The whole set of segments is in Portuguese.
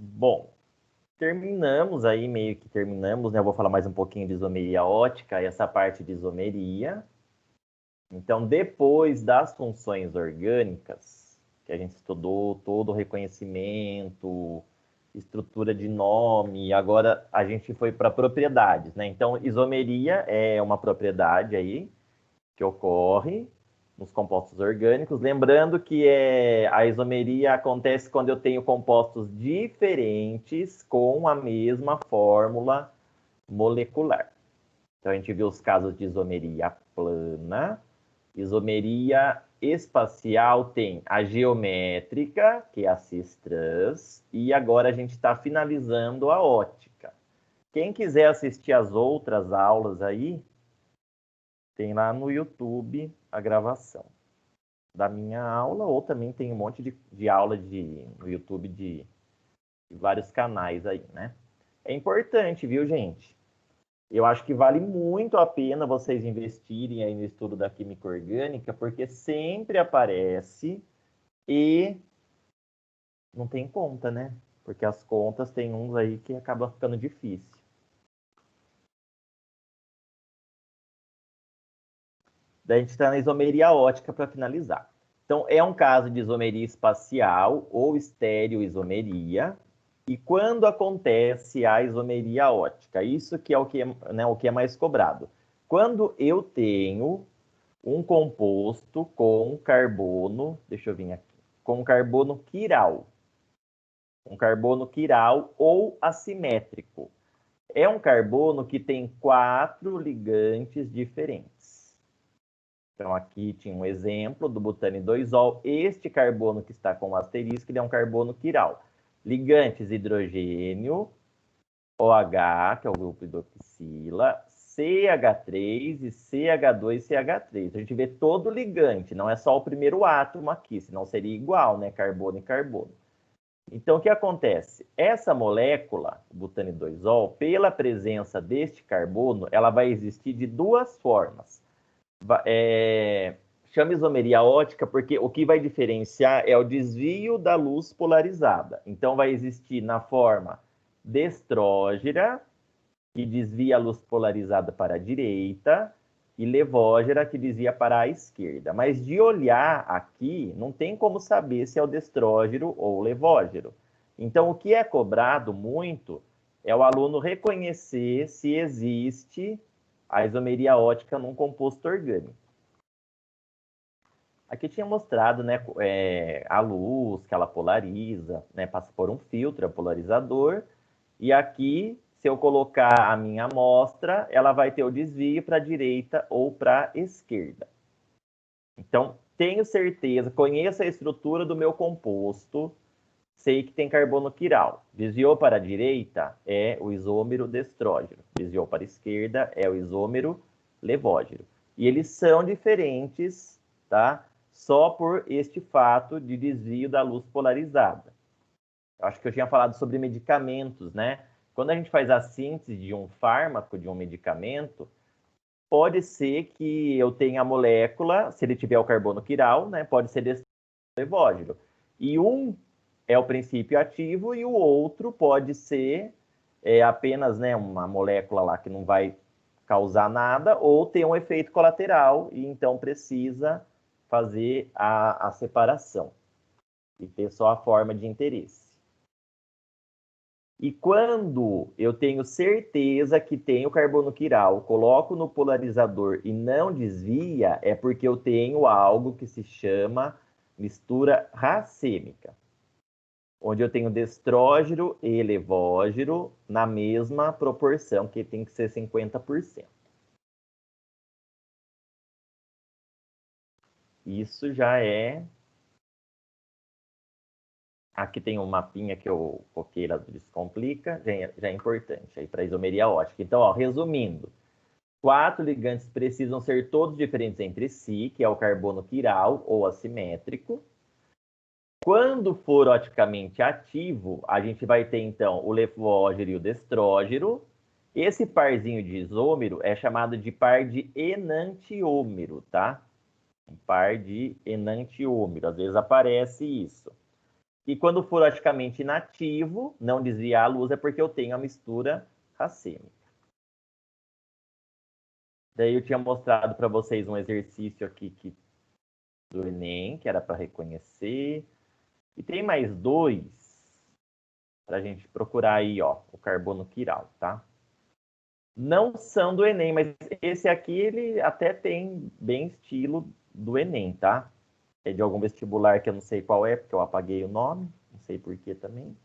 Bom, terminamos aí, meio que terminamos, né? Eu vou falar mais um pouquinho de isomeria ótica, essa parte de isomeria. Então, depois das funções orgânicas, que a gente estudou todo o reconhecimento, estrutura de nome, agora a gente foi para propriedades, né? Então, isomeria é uma propriedade aí que ocorre nos compostos orgânicos. Lembrando que a isomeria acontece quando eu tenho compostos diferentes com a mesma fórmula molecular. Então, a gente viu os casos de isomeria plana. Isomeria espacial tem a geométrica, que é a cis-trans, e agora a gente está finalizando a ótica. Quem quiser assistir as outras aulas aí, tem lá no YouTube a gravação da minha aula, ou também tem um monte de aula no YouTube de vários canais aí, né? É importante, viu, gente? Eu acho que vale muito a pena vocês investirem aí no estudo da química orgânica, porque sempre aparece e não tem conta, né? Porque as contas tem uns aí que acaba ficando difícil. Daí a gente está na isomeria ótica para finalizar. Então, é um caso de isomeria espacial ou estereoisomeria. E quando acontece a isomeria ótica? Isso que é o que é mais cobrado. Quando eu tenho um composto com carbono, deixa eu vir aqui, com carbono quiral. Um carbono quiral ou assimétrico. É um carbono que tem 4 ligantes diferentes. Então, aqui tinha um exemplo do butano 2-ol. Este carbono que está com o asterisco, ele é um carbono quiral. Ligantes hidrogênio, OH, que é o grupo hidroxila, CH3 e CH2CH3. A gente vê todo ligante, não é só o primeiro átomo aqui, senão seria igual, né? Carbono e carbono. Então, o que acontece? Essa molécula, o butano 2-ol, pela presença deste carbono, ela vai existir de duas formas. Chama isomeria ótica porque o que vai diferenciar é o desvio da luz polarizada. Então, vai existir na forma destrógera, que desvia a luz polarizada para a direita, e levógera, que desvia para a esquerda. Mas de olhar aqui, não tem como saber se é o destrógero ou o levógero. Então, o que é cobrado muito é o aluno reconhecer se existe a isomeria ótica num composto orgânico. Aqui tinha mostrado, né, a luz que ela polariza, né, passa por um filtro, é polarizador, e aqui, se eu colocar a minha amostra, ela vai ter o desvio para a direita ou para a esquerda. Então, tenho certeza, conheço a estrutura do meu composto, sei que tem carbono quiral. Desviou para a direita, é o isômero destrógeno. Desviou para a esquerda, é o isômero levógeno. E eles são diferentes, tá? Só por este fato de desvio da luz polarizada. Eu acho que eu tinha falado sobre medicamentos, né? Quando a gente faz a síntese de um fármaco, de um medicamento, pode ser que eu tenha a molécula, se ele tiver o carbono quiral, né? Pode ser levógeno. E um é o princípio ativo e o outro pode ser apenas, né, uma molécula lá que não vai causar nada ou ter um efeito colateral e então precisa fazer a separação e ter só a forma de interesse. E quando eu tenho certeza que tem o carbono quiral, coloco no polarizador e não desvia, é porque eu tenho algo que se chama mistura racêmica, onde eu tenho destrógeno e levógeno na mesma proporção, que tem que ser 50%. Isso já é... Aqui tem um mapinha que eu coloquei lá do Descomplica, já é importante aí para isomeria ótica. Então, ó, resumindo, 4 ligantes precisam ser todos diferentes entre si, que é o carbono quiral ou assimétrico. Quando for oticamente ativo, a gente vai ter, então, o levógeno e o destrógeno. Esse parzinho de isômero é chamado de par de enantiômero, tá? Um par de enantiômero, às vezes aparece isso. E quando for logicamente inativo, não desviar a luz, é porque eu tenho a mistura racêmica. Daí eu tinha mostrado para vocês um exercício aqui do Enem, que era para reconhecer. E tem mais dois para a gente procurar aí, ó, o carbono quiral, tá? Não são do Enem, mas esse aqui, ele até tem bem estilo do Enem, tá? É de algum vestibular que eu não sei qual é, porque eu apaguei o nome, não sei por que também.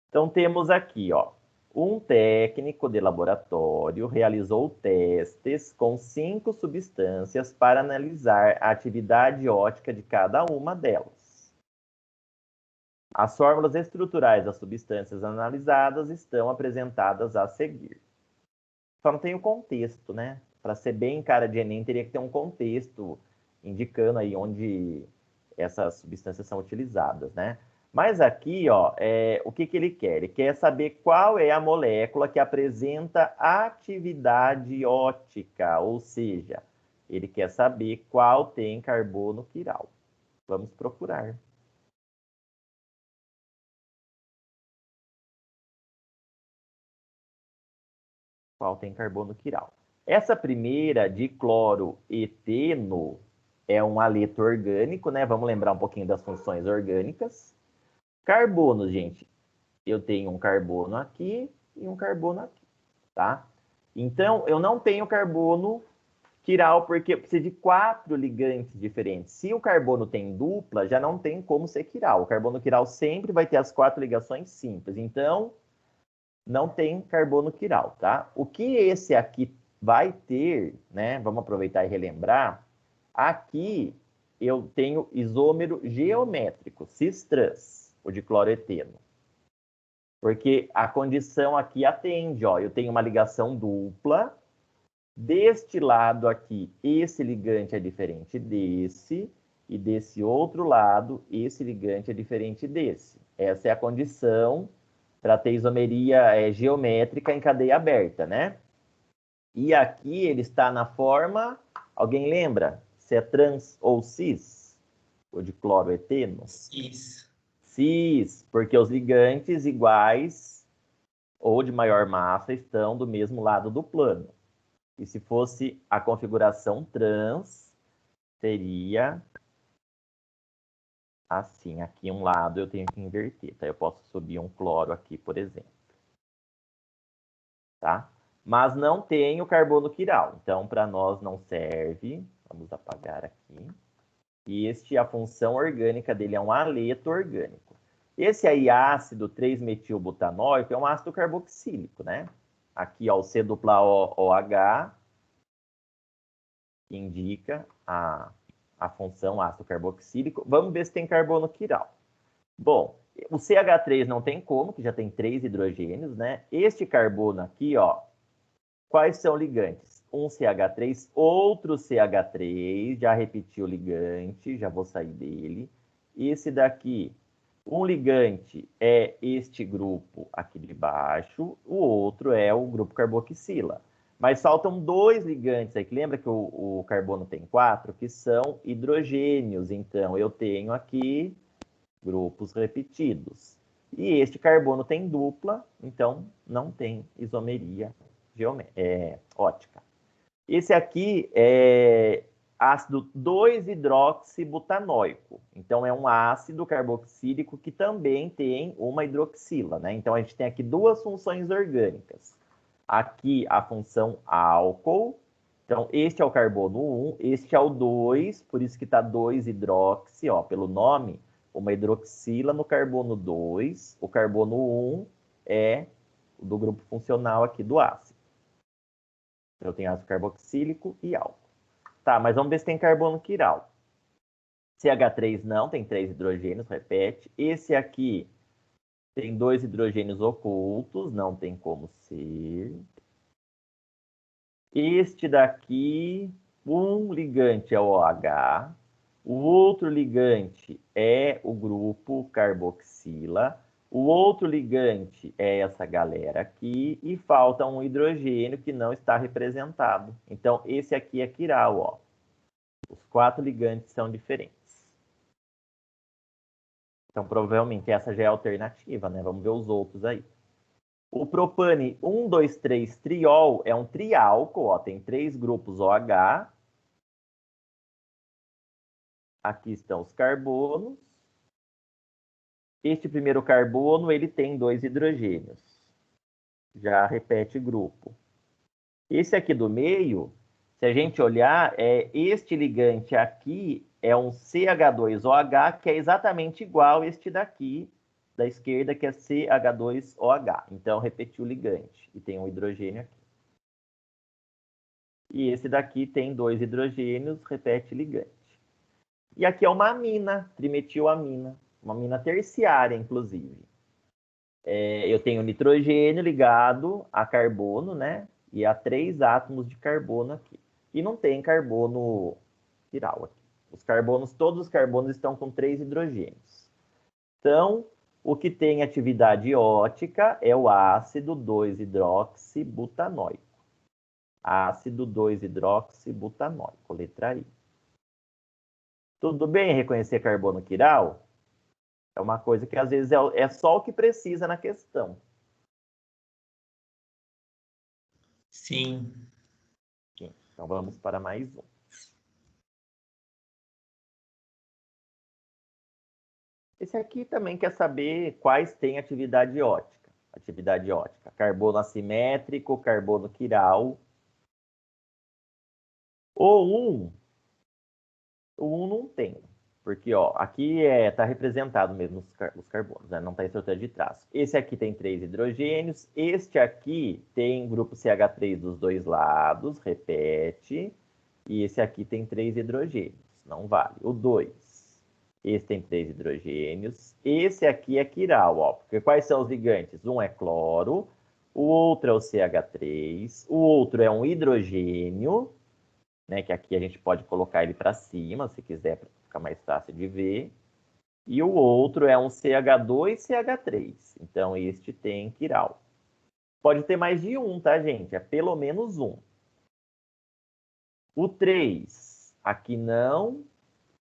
Então, temos aqui, ó, um técnico de laboratório realizou testes com 5 substâncias para analisar a atividade ótica de cada uma delas. As fórmulas estruturais das substâncias analisadas estão apresentadas a seguir. Só não tem o contexto, né? Para ser bem cara de Enem, teria que ter um contexto indicando aí onde essas substâncias são utilizadas, né? Mas aqui, ó, o que ele quer? Ele quer saber qual é a molécula que apresenta atividade ótica, ou seja, ele quer saber qual tem carbono quiral. Vamos procurar. Qual tem carbono quiral? Essa primeira, dicloroeteno, é um haleto orgânico, né? Vamos lembrar um pouquinho das funções orgânicas. Carbono, gente. Eu tenho um carbono aqui e um carbono aqui, tá? Então, eu não tenho carbono quiral porque eu preciso de 4 ligantes diferentes. Se o carbono tem dupla, já não tem como ser quiral. O carbono quiral sempre vai ter as 4 ligações simples. Então, não tem carbono quiral, tá? O que esse aqui vai ter, né? Vamos aproveitar e relembrar. Aqui eu tenho isômero geométrico, cis-trans, o de cloroeteno. Porque a condição aqui atende, ó, eu tenho uma ligação dupla. Deste lado aqui, esse ligante é diferente desse, e desse outro lado, esse ligante é diferente desse. Essa é a condição para ter isomeria geométrica em cadeia aberta, né? E aqui ele está na forma, alguém lembra? Se é trans ou cis? O de cloroeteno? Cis. Cis, porque os ligantes iguais ou de maior massa estão do mesmo lado do plano. E se fosse a configuração trans, seria assim. Aqui um lado eu tenho que inverter, tá? Eu posso subir um cloro aqui, por exemplo. Tá? Mas não tem o carbono quiral. Então, para nós não serve. Vamos apagar aqui. E a função orgânica dele é um haleto orgânico. Esse aí, ácido 3-metilbutanóico, é um ácido carboxílico, né? Aqui, ó, o C-OH, que indica a função ácido carboxílico. Vamos ver se tem carbono quiral. Bom, o CH3 não tem como, que já tem 3 hidrogênios, né? Este carbono aqui, ó, quais são ligantes? Um CH3, outro CH3, já repeti o ligante, já vou sair dele. Esse daqui, um ligante é este grupo aqui de baixo, o outro é o grupo carboxila. Mas faltam 2 ligantes aí, que lembra que o carbono tem 4, que são hidrogênios. Então, eu tenho aqui grupos repetidos. E este carbono tem dupla, então não tem isomeria ótica. Esse aqui é ácido 2-hidroxibutanoico. Então, é um ácido carboxílico que também tem uma hidroxila, né? Então, a gente tem aqui 2 funções orgânicas. Aqui, a função álcool. Então, este é o carbono 1, este é o 2, por isso que está 2-hidroxi, ó, pelo nome, uma hidroxila no carbono 2. O carbono 1 é do grupo funcional aqui do ácido. Eu tenho ácido carboxílico e álcool. Tá, mas vamos ver se tem carbono quiral. CH3 não, tem 3 hidrogênios, repete. Esse aqui tem 2 hidrogênios ocultos, não tem como ser. Este daqui, um ligante é o OH, o outro ligante é o grupo carboxila, o outro ligante é essa galera aqui, e falta um hidrogênio que não está representado. Então, esse aqui é quiral, ó. Os 4 ligantes são diferentes. Então, provavelmente, essa já é a alternativa, né? Vamos ver os outros aí. O propane 1, 2, 3 triol é um triálcool, ó, tem 3 grupos OH. Aqui estão os carbonos. Este primeiro carbono, ele tem 2 hidrogênios. Já repete grupo. Esse aqui do meio, se a gente olhar, este ligante aqui é um CH2OH, que é exatamente igual a este daqui, da esquerda, que é CH2OH. Então, repetiu o ligante. E tem um hidrogênio aqui. E esse daqui tem 2 hidrogênios, repete ligante. E aqui é uma amina, trimetilamina. Uma amina terciária, inclusive. Eu tenho nitrogênio ligado a carbono, né? E há 3 átomos de carbono aqui. E não tem carbono chiral aqui. Todos os carbonos estão com 3 hidrogênios. Então, o que tem atividade ótica é o ácido 2-hidroxibutanoico. Ácido 2-hidroxibutanoico, letra I. Tudo bem reconhecer carbono quiral? É uma coisa que às vezes é só o que precisa na questão. Sim. Então vamos para mais um. Esse aqui também quer saber quais têm atividade ótica. Atividade ótica. Carbono assimétrico, carbono quiral. O 1 não tem. Porque, ó, aqui está representado mesmo os carbonos, né? Não está em estrutura de traço. Esse aqui tem 3 hidrogênios. Este aqui tem grupo CH3 dos 2 lados, repete. E esse aqui tem 3 hidrogênios, não vale. O 2, esse tem 3 hidrogênios. Esse aqui é quiral, ó. Porque quais são os ligantes? Um é cloro, o outro é o CH3, o outro é um hidrogênio, né, que aqui a gente pode colocar ele para cima, se quiser, para ficar mais fácil de ver. E o outro é um CH2CH3. Então, este tem quiral. Pode ter mais de um, tá, gente? É pelo menos um. O 3, aqui não,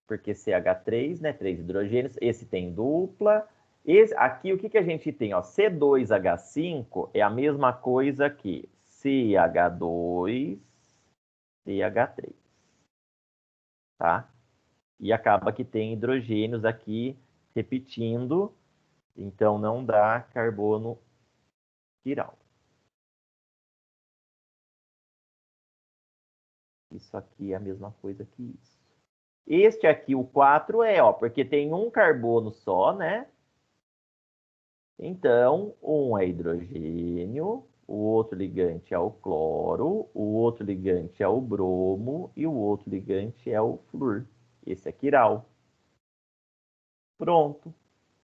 porque CH3, né, 3 hidrogênios. Esse tem dupla. Aqui, o que a gente tem? Ó, C2H5 é a mesma coisa que CH2 CH3, tá? E acaba que tem hidrogênios aqui repetindo, então não dá carbono quiral. Isso aqui é a mesma coisa que isso. Este aqui, o 4, ó, porque tem um carbono só, né? Então, um é hidrogênio, o outro ligante é o cloro, o outro ligante é o bromo e o outro ligante é o flúor. Esse é quiral. Pronto.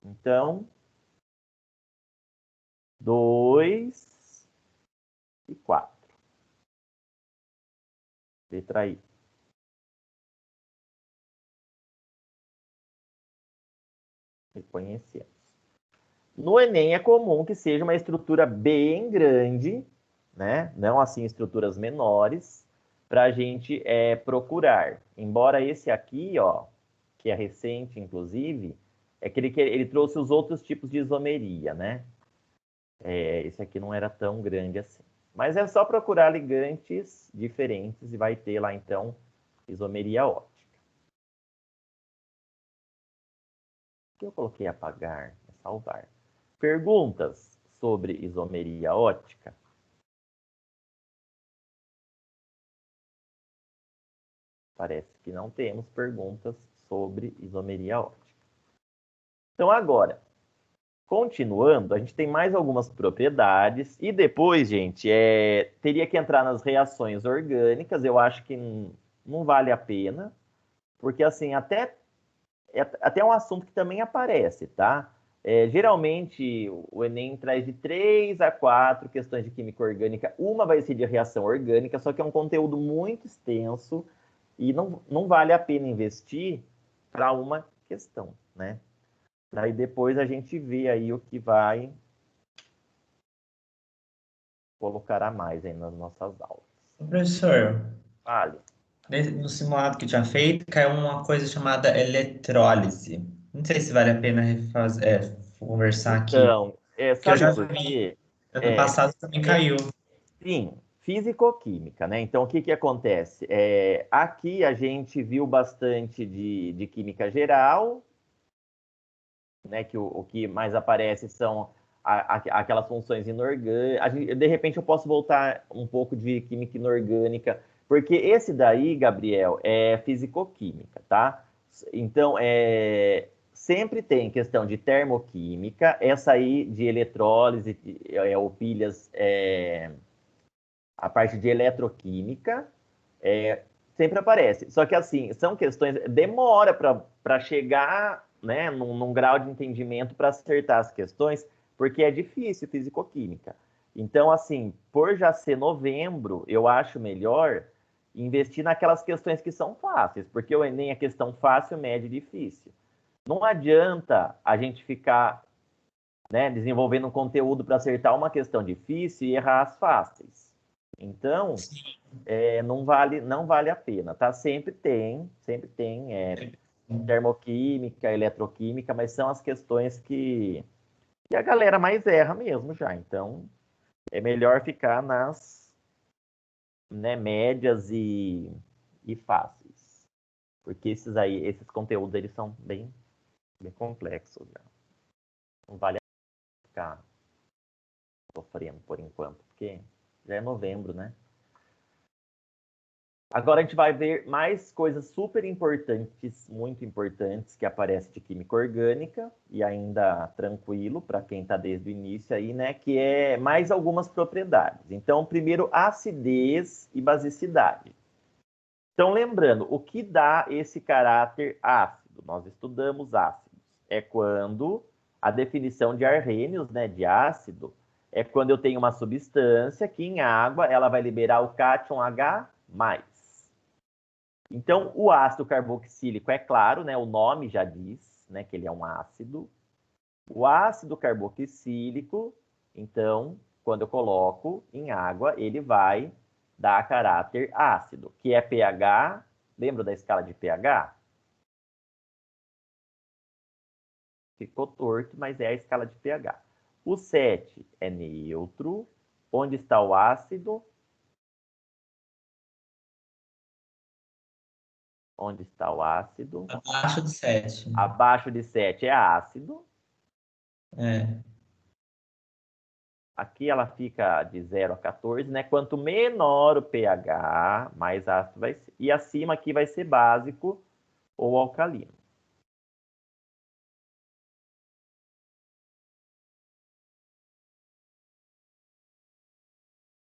Então, 2 e 4. Letra I. Reconhecemos. No Enem é comum que seja uma estrutura bem grande, né? Não assim estruturas menores, para a gente procurar. Embora esse aqui, ó, que é recente, inclusive, é que ele trouxe os outros tipos de isomeria, né? Esse aqui não era tão grande assim. Mas é só procurar ligantes diferentes e vai ter lá, então, isomeria óptica. O que eu coloquei apagar? É salvar. Perguntas sobre isomeria óptica? Parece que não temos perguntas sobre isomeria óptica. Então, agora, continuando, a gente tem mais algumas propriedades e depois, gente, teria que entrar nas reações orgânicas. Eu acho que não vale a pena, porque, assim, até um assunto que também aparece, tá? Geralmente, o Enem traz de 3 a 4 questões de química orgânica. Uma vai ser de reação orgânica, só que é um conteúdo muito extenso e não vale a pena investir para uma questão, né? Daí depois a gente vê aí o que vai colocar a mais aí nas nossas aulas. Professor, Vale. no simulado que eu tinha feito, caiu uma coisa chamada eletrólise. Não sei se vale a pena conversar aqui. Então, Porque eu sabe já por vi, quê? ano É, passado também é, caiu. sim, físico-química, né? Então, o que que acontece? Aqui a gente viu bastante de química geral, né? Que o que mais aparece são aquelas funções inorgânicas. De repente, eu posso voltar um pouco de química inorgânica, porque esse daí, Gabriel, é físico-química, tá? Então, sempre tem questão de termoquímica, essa aí de eletrólise, ou pilhas, a parte de eletroquímica, sempre aparece. Só que, assim, são questões. Demora para chegar, né, num grau de entendimento para acertar as questões, porque é difícil físico-química. Então, assim, por já ser novembro, eu acho melhor investir naquelas questões que são fáceis, porque o Enem é questão fácil, média e difícil. Não adianta a gente ficar, né, desenvolvendo um conteúdo para acertar uma questão difícil e errar as fáceis. Então, não vale a pena, tá? Sempre tem termoquímica, eletroquímica, mas são as questões que a galera mais erra mesmo já. Então, é melhor ficar nas, né, médias e fáceis. Porque esses conteúdos, eles são bem complexos, né? Não vale a pena ficar sofrendo por enquanto, porque já é novembro, né? Agora a gente vai ver mais coisas super importantes, muito importantes, que aparecem de química orgânica, e ainda tranquilo para quem está desde o início aí, né? Que é mais algumas propriedades. Então, primeiro, acidez e basicidade. Então, lembrando, o que dá esse caráter ácido? Nós estudamos ácidos. É quando a definição de Arrhenius, né, de ácido, é quando eu tenho uma substância que em água ela vai liberar o cátion H+. Então, o ácido carboxílico é claro, né? O nome já diz, né, que ele é um ácido. O ácido carboxílico, então, quando eu coloco em água, ele vai dar caráter ácido, que é pH. Lembra da escala de pH? Ficou torto, mas é a escala de pH. O 7 é neutro. Onde está o ácido? Onde está o ácido? Abaixo de 7. Abaixo de 7 é ácido. É. Aqui ela fica de 0 a 14, né? Quanto menor o pH, mais ácido vai ser. E acima aqui vai ser básico ou alcalino.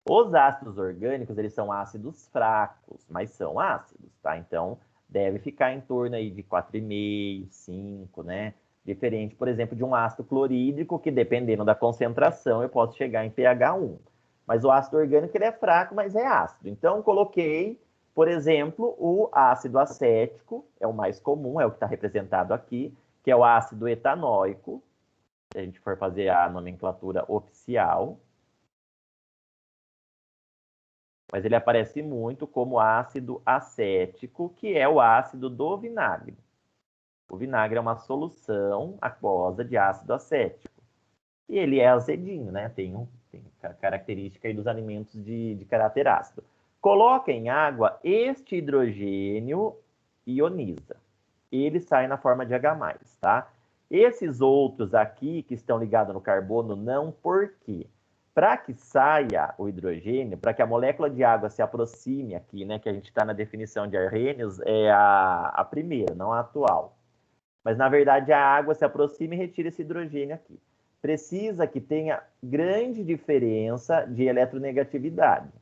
Os ácidos orgânicos, eles são ácidos fracos, mas são ácidos, tá? Então, deve ficar em torno aí de 4,5, 5, né? Diferente, por exemplo, de um ácido clorídrico, que dependendo da concentração, eu posso chegar em pH 1. Mas o ácido orgânico, ele é fraco, mas é ácido. Então, coloquei, por exemplo, o ácido acético, é o mais comum, é o que está representado aqui, que é o ácido etanóico, se a gente for fazer a nomenclatura oficial. Mas ele aparece muito como ácido acético, que é o ácido do vinagre. O vinagre é uma solução aquosa de ácido acético. E ele é azedinho, né? Tem característica aí dos alimentos de caráter ácido. Coloca em água, este hidrogênio ioniza. Ele sai na forma de H+, tá? Esses outros aqui que estão ligados no carbono, não, por quê? Para que saia o hidrogênio, para que a molécula de água se aproxime aqui, né, que a gente está na definição de Arrhenius, é a primeira, não a atual. Mas, na verdade, a água se aproxima e retira esse hidrogênio aqui. Precisa que tenha grande diferença de eletronegatividade.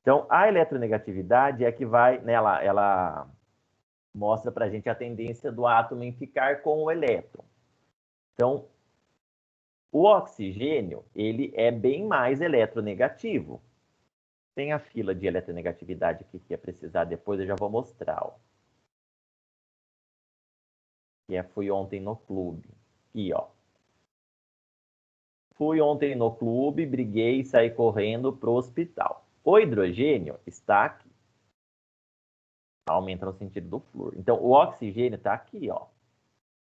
Então, a eletronegatividade é que vai, né, ela mostra para a gente a tendência do átomo em ficar com o elétron. Então, o oxigênio, ele é bem mais eletronegativo. Tem a fila de eletronegatividade aqui que é precisar depois, eu já vou mostrar. Ó. Fui ontem no clube. Aqui, ó. Fui ontem no clube, briguei e saí correndo para o hospital. O hidrogênio está aqui. Aumenta no sentido do flúor. Então, o oxigênio está aqui, ó.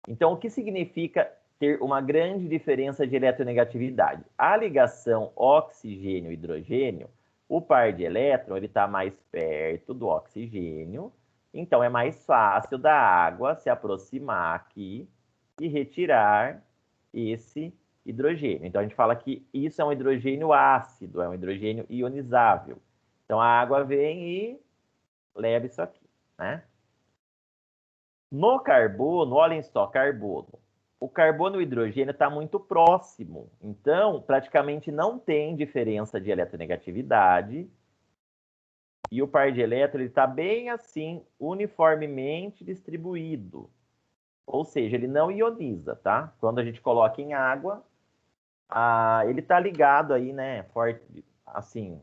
Então, o que significa ter uma grande diferença de eletronegatividade? A ligação oxigênio-hidrogênio, o par de elétron está mais perto do oxigênio, então é mais fácil da água se aproximar aqui e retirar esse hidrogênio. Então, a gente fala que isso é um hidrogênio ácido, é um hidrogênio ionizável. Então, a água vem e leva isso aqui, né? No carbono, olhem só, carbono. O carbono e o hidrogênio está muito próximo. Então, praticamente não tem diferença de eletronegatividade. E o par de elétrons está bem assim, uniformemente distribuído. Ou seja, ele não ioniza, tá? Quando a gente coloca em água, ele está ligado aí, né? Forte, assim,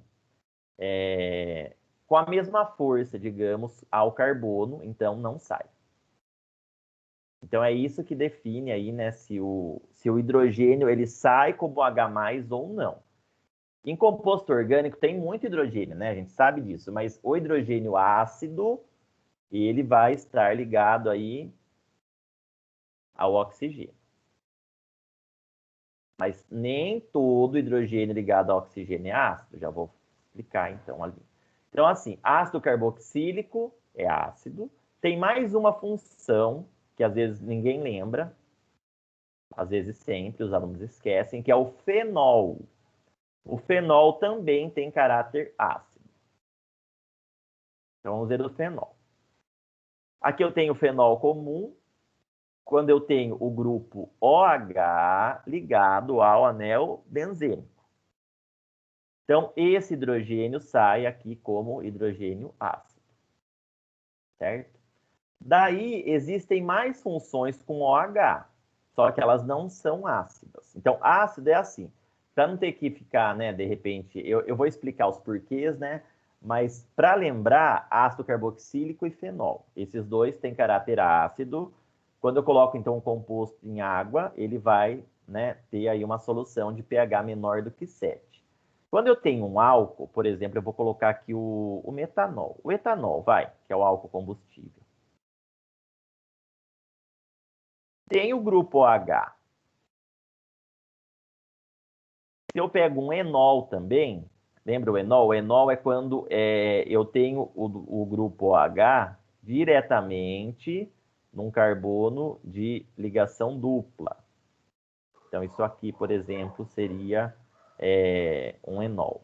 com a mesma força, digamos, ao carbono, então não sai. Então é isso que define aí, né, se o hidrogênio ele sai como H+ ou não. Em composto orgânico tem muito hidrogênio, né? A gente sabe disso, mas o hidrogênio ácido, ele vai estar ligado aí ao oxigênio. Mas nem todo hidrogênio ligado ao oxigênio é ácido, já vou explicar então ali. Então assim, ácido carboxílico é ácido, tem mais uma função que às vezes ninguém lembra, às vezes sempre, os alunos esquecem, que é o fenol. O fenol também tem caráter ácido. Então, vamos ver o fenol. Aqui eu tenho o fenol comum, quando eu tenho o grupo OH ligado ao anel benzênico. Então, esse hidrogênio sai aqui como hidrogênio ácido. Certo? Daí, existem mais funções com OH, só que elas não são ácidas. Então, ácido é assim. Para não ter que ficar, né, de repente, eu vou explicar os porquês, né? Mas para lembrar, ácido carboxílico e fenol. Esses dois têm caráter ácido. Quando eu coloco, então, um composto em água, ele vai, né, ter aí uma solução de pH menor do que 7. Quando eu tenho um álcool, por exemplo, eu vou colocar aqui o metanol. O etanol, que é o álcool combustível. Tem o grupo OH. Se eu pego um enol também, lembra o enol? O enol é quando eu tenho o grupo OH diretamente num carbono de ligação dupla. Então, isso aqui, por exemplo, seria um enol.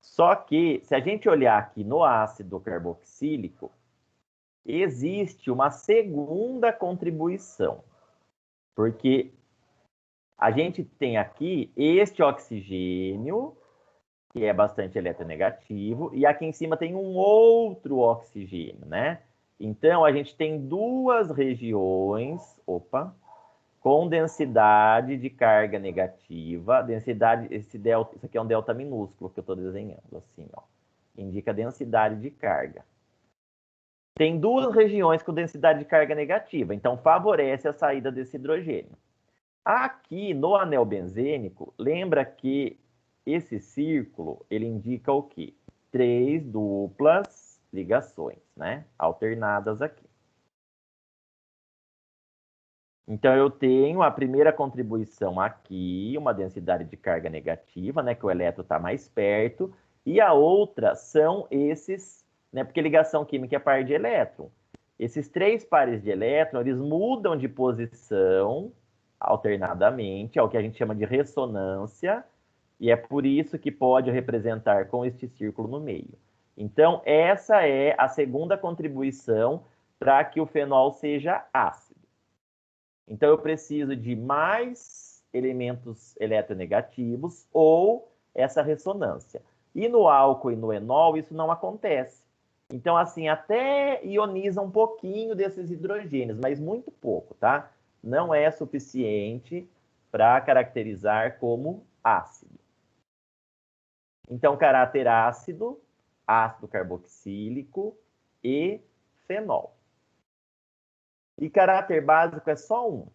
Só que, se a gente olhar aqui no ácido carboxílico, existe uma segunda contribuição. Porque a gente tem aqui este oxigênio, que é bastante eletronegativo, e aqui em cima tem um outro oxigênio, né? Então, a gente tem duas regiões, com densidade de carga negativa, densidade, isso aqui é um delta minúsculo que eu estou desenhando, assim, ó, indica densidade de carga. Tem duas regiões com densidade de carga negativa, então favorece a saída desse hidrogênio. Aqui no anel benzênico, lembra que esse círculo, ele indica o quê? 3 duplas ligações, né? Alternadas aqui. Então, eu tenho a primeira contribuição aqui, uma densidade de carga negativa, né? Que o elétron está mais perto. E a outra são esses, né? Porque ligação química é par de elétron. Esses 3 pares de elétron, eles mudam de posição alternadamente, é o que a gente chama de ressonância, e é por isso que pode representar com este círculo no meio. Então, essa é a segunda contribuição para que o fenol seja ácido. Então, eu preciso de mais elementos eletronegativos ou essa ressonância. E no álcool e no enol, isso não acontece. Então, assim, até ioniza um pouquinho desses hidrogênios, mas muito pouco, tá? Não é suficiente para caracterizar como ácido. Então, caráter ácido, ácido carboxílico e fenol. E caráter básico é só um,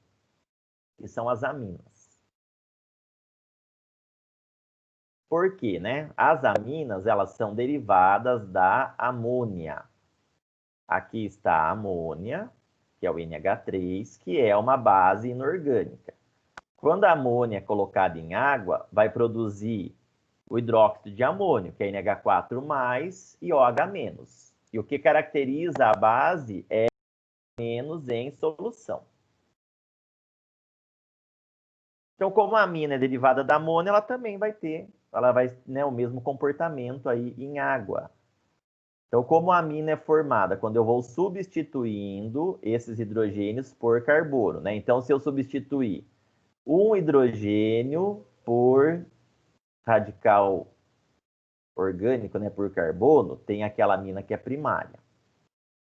que são as aminas. Por quê, né? As aminas, elas são derivadas da amônia. Aqui está a amônia, que é o NH3, que é uma base inorgânica. Quando a amônia é colocada em água, vai produzir o hidróxido de amônio, que é NH4+, e OH-. E o que caracteriza a base é menos em solução. Então, como a amina é derivada da amônia, ela também vai ter, ela vai, né, o mesmo comportamento aí em água. Então, como a amina é formada quando eu vou substituindo esses hidrogênios por carbono, né? Então, se eu substituir um hidrogênio por radical orgânico, né, por carbono, tem aquela amina que é primária.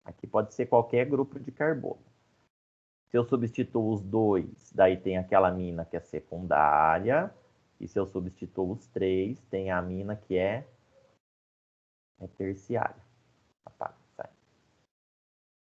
Aqui pode ser qualquer grupo de carbono. Se eu substituo os dois, daí tem aquela amina que é secundária. E se eu substituo os três, tem a amina que é terciária.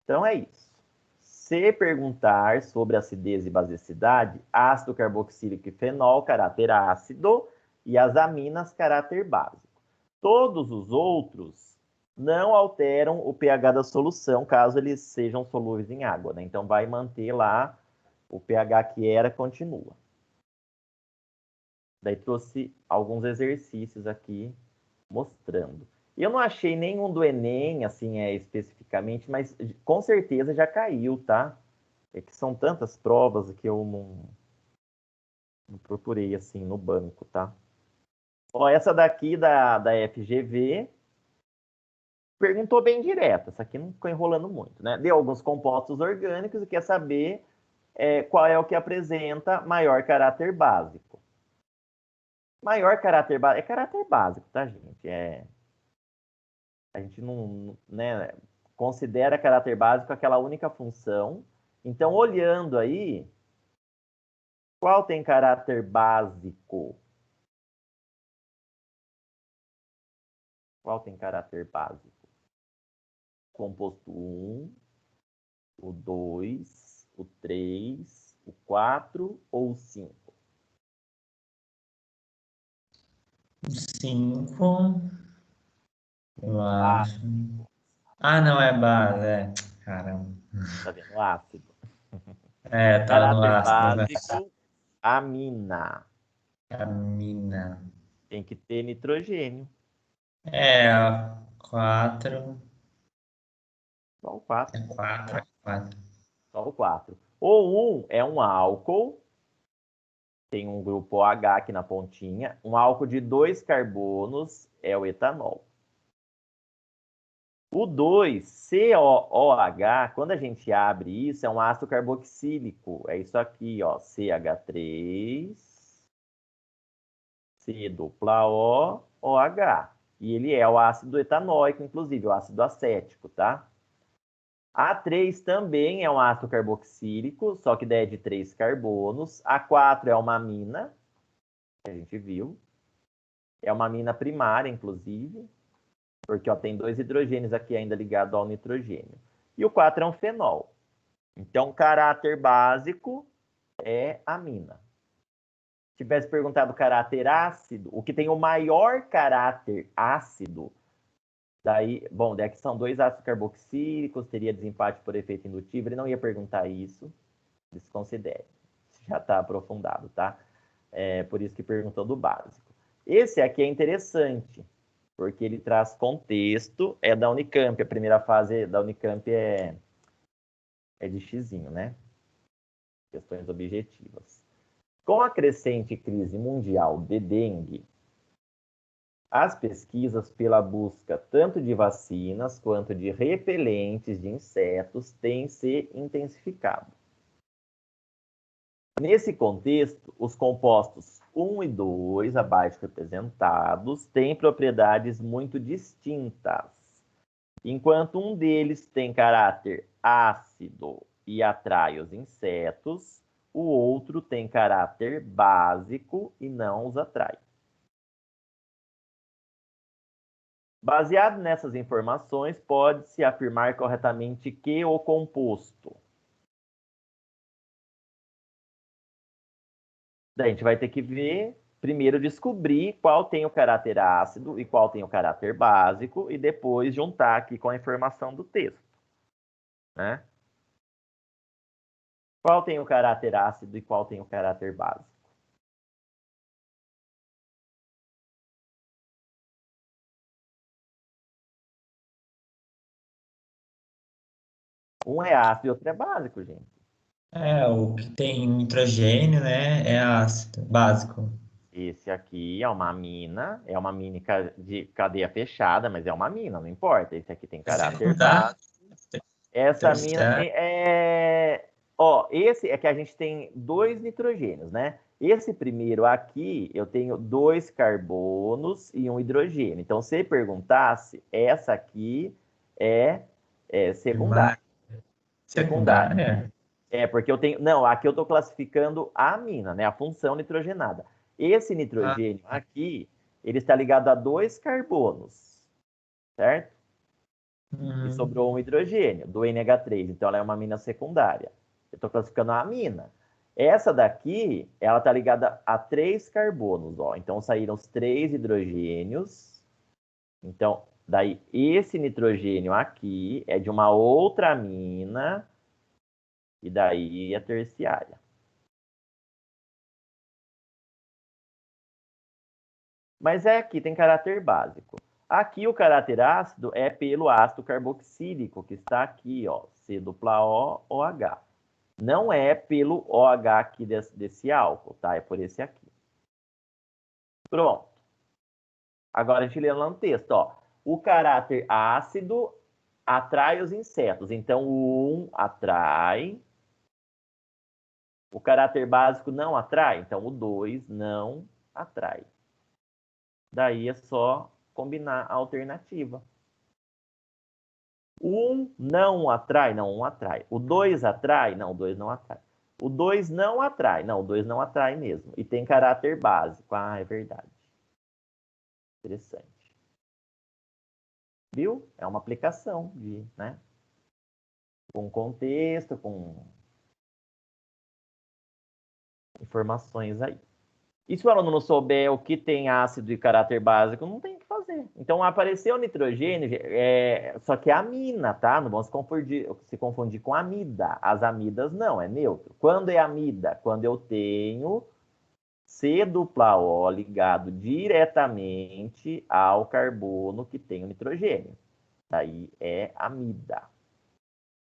Então é isso. Se perguntar sobre acidez e basicidade, ácido carboxílico e fenol, caráter ácido, e as aminas, caráter básico. Todos os outros não alteram o pH da solução, caso eles sejam solúveis em água, né? Então, vai manter lá o pH que era, continua. Daí trouxe alguns exercícios aqui mostrando. Eu não achei nenhum do Enem, assim, especificamente, mas com certeza já caiu, tá? É que são tantas provas que eu não procurei, assim, no banco, tá? Ó, essa daqui da FGV perguntou bem direto. Essa aqui não ficou enrolando muito, né? Deu alguns compostos orgânicos e quer saber qual é o que apresenta maior caráter básico. Maior caráter básico é caráter básico, tá, gente? A gente não, né, considera caráter básico aquela única função. Então, olhando aí, qual tem caráter básico? Qual tem caráter básico? Composto 1, o 2, o 3, o 4 ou o 5? O 5, eu acho. Ah, não, é base, é. Caramba. Tá vendo? Ácido. Tava no Caráter ácido, né? básico, amina. Amina. Tem que ter nitrogênio. É, 4. Só o 4. É 4, é 4. Só o 4. O 1 é um álcool. Tem um grupo OH aqui na pontinha. Um álcool de 2 carbonos é o etanol. O 2, COOH, quando a gente abre isso, é um ácido carboxílico. É isso aqui, ó, CH3, C dupla O, OH. E ele é o ácido etanóico, inclusive, o ácido acético, tá? A3 também é um ácido carboxílico, só que daí é de 3 carbonos. A4 é uma amina, que a gente viu. É uma amina primária, inclusive, porque ó, tem 2 hidrogênios aqui ainda ligado ao nitrogênio. E o 4 é um fenol. Então, caráter básico é amina. Se tivesse perguntado caráter ácido, o que tem o maior caráter ácido, daí, bom, daí aqui são 2 ácidos carboxílicos, teria desempate por efeito indutivo, ele não ia perguntar isso, desconsidere. Já está aprofundado, tá? Por isso que perguntou do básico. Esse aqui é interessante, porque ele traz contexto, é da Unicamp, a primeira fase da Unicamp é de xizinho, né? Questões objetivas. Com a crescente crise mundial de dengue, as pesquisas pela busca tanto de vacinas quanto de repelentes de insetos têm se intensificado. Nesse contexto, os compostos 1 e 2, abaixo representados, têm propriedades muito distintas. Enquanto um deles tem caráter ácido e atrai os insetos, o outro tem caráter básico e não os atrai. Baseado nessas informações, pode-se afirmar corretamente que o composto. Daí a gente vai ter que ver, primeiro descobrir qual tem o caráter ácido e qual tem o caráter básico, e depois juntar aqui com a informação do texto, né? Qual tem o caráter ácido e qual tem o caráter básico? Um é ácido e outro é básico, gente. O que tem nitrogênio, né, é ácido básico. Esse aqui é uma amina de cadeia fechada, mas é uma amina, não importa. Esse aqui tem caráter Secundário, básico. Essa amina terciário. esse é que a gente tem 2 nitrogênios, né? Esse primeiro aqui, eu tenho 2 carbonos e um hidrogênio. Então, se perguntasse, essa aqui é secundária. Primário. Secundária. Secundária. Porque eu tenho. Não, aqui eu estou classificando a amina, né? A função nitrogenada. Esse Ah, nitrogênio aqui, ele está ligado a 2 carbonos, certo? E sobrou um hidrogênio, do NH3. Então, ela é uma amina secundária. Eu estou classificando a amina. Essa daqui, ela está ligada a 3 carbonos, ó. Então, saíram os 3 hidrogênios. Então, daí, esse nitrogênio aqui é de uma outra amina. E daí, a terciária. Mas aqui tem caráter básico. Aqui o caráter ácido é pelo ácido carboxílico, que está aqui, ó, C-O, OH. Não é pelo OH aqui desse álcool, tá? É por esse aqui. Pronto. Agora a gente lê lá no texto, ó. O caráter ácido atrai os insetos. Então, o 1 atrai. O caráter básico não atrai. Então, o 2 não atrai. Daí é só combinar a alternativa. O 1 não atrai? Não, 1 atrai. O 2 atrai? Não, o 2 não atrai. O 2 não atrai? Não, o 2 não atrai mesmo. E tem caráter básico. Ah, é verdade. Interessante. Viu? É uma aplicação de, né? Com contexto, com informações aí. E se o aluno não souber o que tem ácido e caráter básico, não tem o que fazer. Então, apareceu o nitrogênio, só que é amina, tá? Não vamos se confundir com amida. As amidas não, é neutro. Quando é amida? Quando eu tenho C-O ligado diretamente ao carbono que tem o nitrogênio. Daí é amida.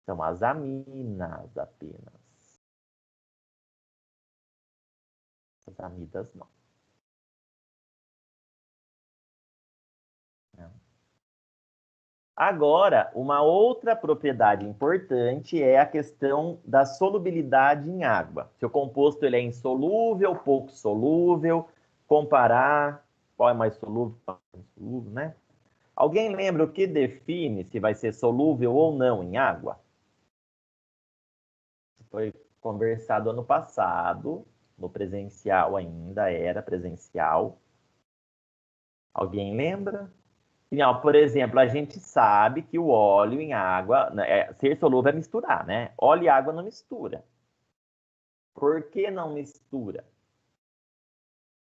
São as aminas apenas. As amidas não. Agora, uma outra propriedade importante é a questão da solubilidade em água. Se o composto ele é insolúvel, pouco solúvel, comparar qual é mais solúvel, qual é mais solúvel, né? Alguém lembra o que define se vai ser solúvel ou não em água? Foi conversado ano passado, no presencial ainda, era presencial. Alguém lembra? Não, por exemplo, a gente sabe que o óleo em água, ser solúvel é misturar, né? Óleo e água não mistura. Por que não mistura?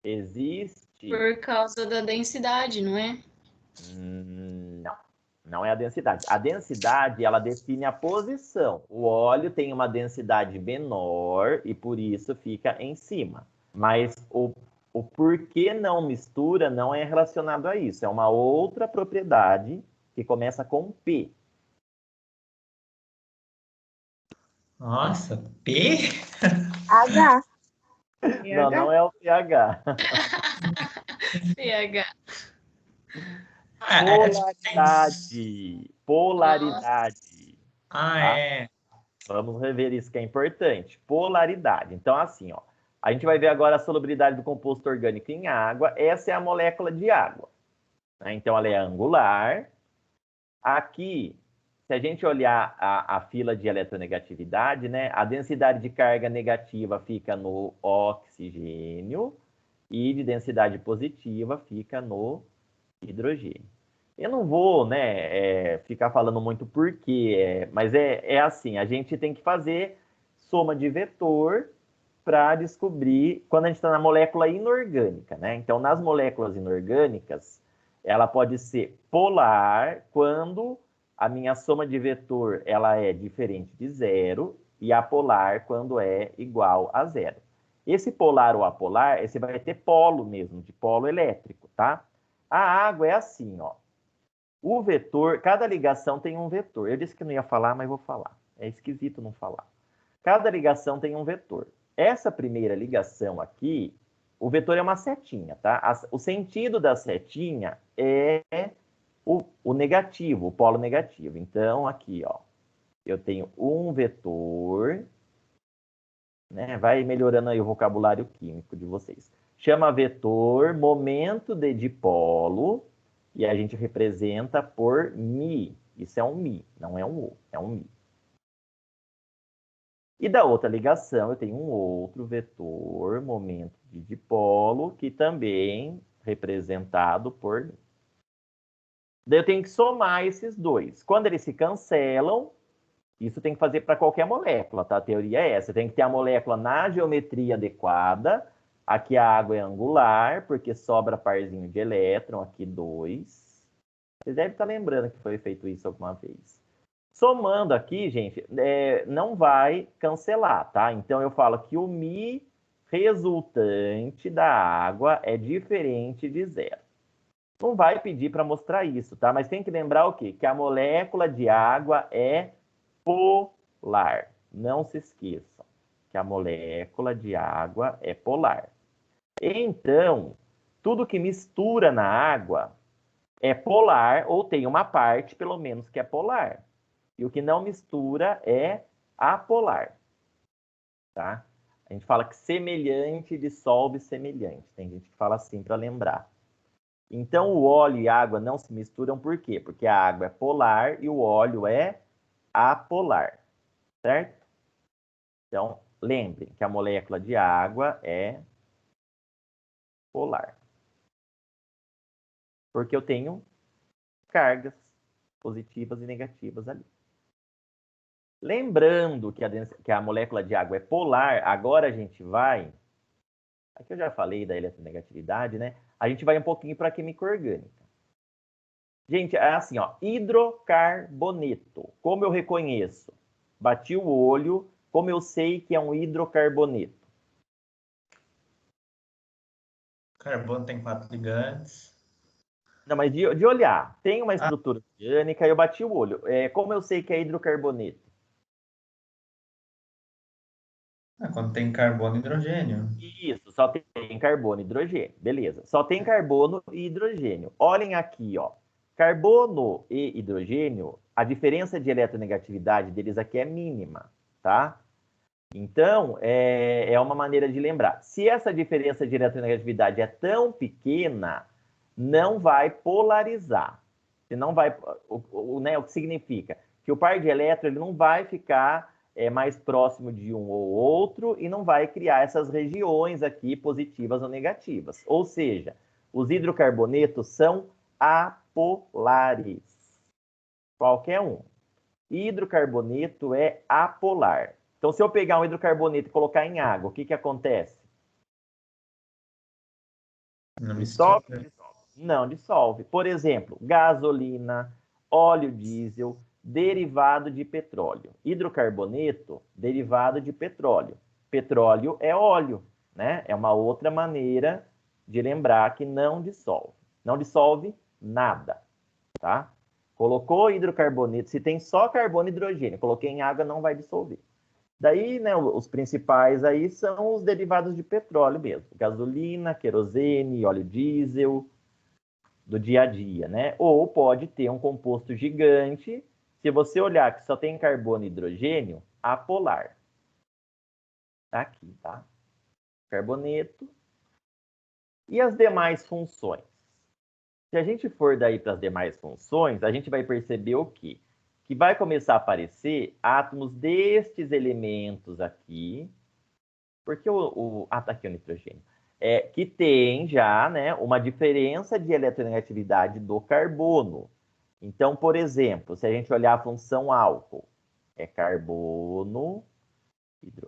Existe? Por causa da densidade, não é? Não, não é a densidade. A densidade, ela define a posição. O óleo tem uma densidade menor e por isso fica em cima. Mas o porquê não mistura não é relacionado a isso. É uma outra propriedade que começa com P. Nossa, P? H. Não, não é o pH. pH. Polaridade. Polaridade. Tá? É. Vamos rever isso que é importante. Polaridade. Então, assim, ó, a gente vai ver agora a solubilidade do composto orgânico em água. Essa é a molécula de água. Né? Então, ela é angular. Aqui, se a gente olhar a fila de eletronegatividade, né, a densidade de carga negativa fica no oxigênio e de densidade positiva fica no hidrogênio. Eu não vou, né, ficar falando muito porquê, mas é assim, a gente tem que fazer soma de vetor para descobrir quando a gente está na molécula inorgânica, né? Então, nas moléculas inorgânicas, ela pode ser polar quando a minha soma de vetor ela é diferente de zero e apolar quando é igual a zero. Esse polar ou apolar, você vai ter polo mesmo, de polo elétrico, tá? A água é assim, ó. O vetor, cada ligação tem um vetor. Eu disse que não ia falar, mas vou falar. É esquisito não falar. Cada ligação tem um vetor. Essa primeira ligação aqui, o vetor é uma setinha, tá? O sentido da setinha é o negativo, o polo negativo. Então, aqui, ó, eu tenho um vetor, né? Vai melhorando aí o vocabulário químico de vocês. Chama vetor momento de dipolo, e a gente representa por mi. Isso é um mi, não é um o, é um mi. E da outra ligação, eu tenho um outro vetor momento de dipolo, que também representado por mi. Daí eu tenho que somar esses dois. Quando eles se cancelam, isso tem que fazer para qualquer molécula, tá? A teoria é essa. Tem que ter a molécula na geometria adequada. Aqui a água é angular, porque sobra parzinho de elétron. Aqui 2. Vocês devem estar lembrando que foi feito isso alguma vez. Somando aqui, gente, não vai cancelar, tá? Então eu falo que o Mi resultante da água é diferente de zero. Não vai pedir para mostrar isso, tá? Mas tem que lembrar o quê? Que a molécula de água é polar. Não se esqueçam que a molécula de água é polar. Então, tudo que mistura na água é polar ou tem uma parte, pelo menos, que é polar. E o que não mistura é apolar. Tá? A gente fala que semelhante dissolve semelhante. Tem gente que fala assim para lembrar. Então, o óleo e a água não se misturam por quê? Porque a água é polar e o óleo é apolar, certo? Então, lembrem que a molécula de água é polar. Porque eu tenho cargas positivas e negativas ali. Lembrando que a molécula de água é polar, agora a gente vai... Aqui eu já falei da eletronegatividade, né? A gente vai um pouquinho para a química orgânica. Gente, é assim, ó, hidrocarboneto. Como eu reconheço? Bati o olho, como eu sei que é um hidrocarboneto? Carbono tem 4 ligantes. Não, mas de olhar. Tem uma estrutura orgânica, eu bati o olho. Como eu sei que é hidrocarboneto? Quando tem carbono e hidrogênio. Isso, só tem carbono e hidrogênio. Beleza. Só tem carbono e hidrogênio. Olhem aqui, ó. Carbono e hidrogênio, a diferença de eletronegatividade deles aqui é mínima, tá? Então, é uma maneira de lembrar. Se essa diferença de eletronegatividade é tão pequena, não vai polarizar. Você não vai, né, o que significa? Que o par de elétrons ele não vai ficar mais próximo de um ou outro e não vai criar essas regiões aqui positivas ou negativas. Ou seja, os hidrocarbonetos são apolares. Qualquer um. Hidrocarboneto é apolar. Então, se eu pegar um hidrocarboneto e colocar em água, o que, que acontece? Não Dissolve? mistura. Não dissolve. Por exemplo, gasolina, óleo diesel, derivado de petróleo. Hidrocarboneto, derivado de petróleo. Petróleo é óleo, né? É uma outra maneira de lembrar que não dissolve. Não dissolve nada, tá? Colocou hidrocarboneto, se tem só carbono e hidrogênio, coloquei em água, não vai dissolver. Daí, né, os principais aí são os derivados de petróleo mesmo. Gasolina, querosene, óleo diesel, do dia a dia, né? Ou pode ter um composto gigante, se você olhar que só tem carbono e hidrogênio, apolar. Tá aqui, tá? Carboneto. E as demais funções? Se a gente for daí para as demais funções, a gente vai perceber o quê? Que vai começar a aparecer átomos destes elementos aqui, porque tá aqui o nitrogênio, que tem já, né, uma diferença de eletronegatividade do carbono. Então, por exemplo, se a gente olhar a função álcool, é carbono,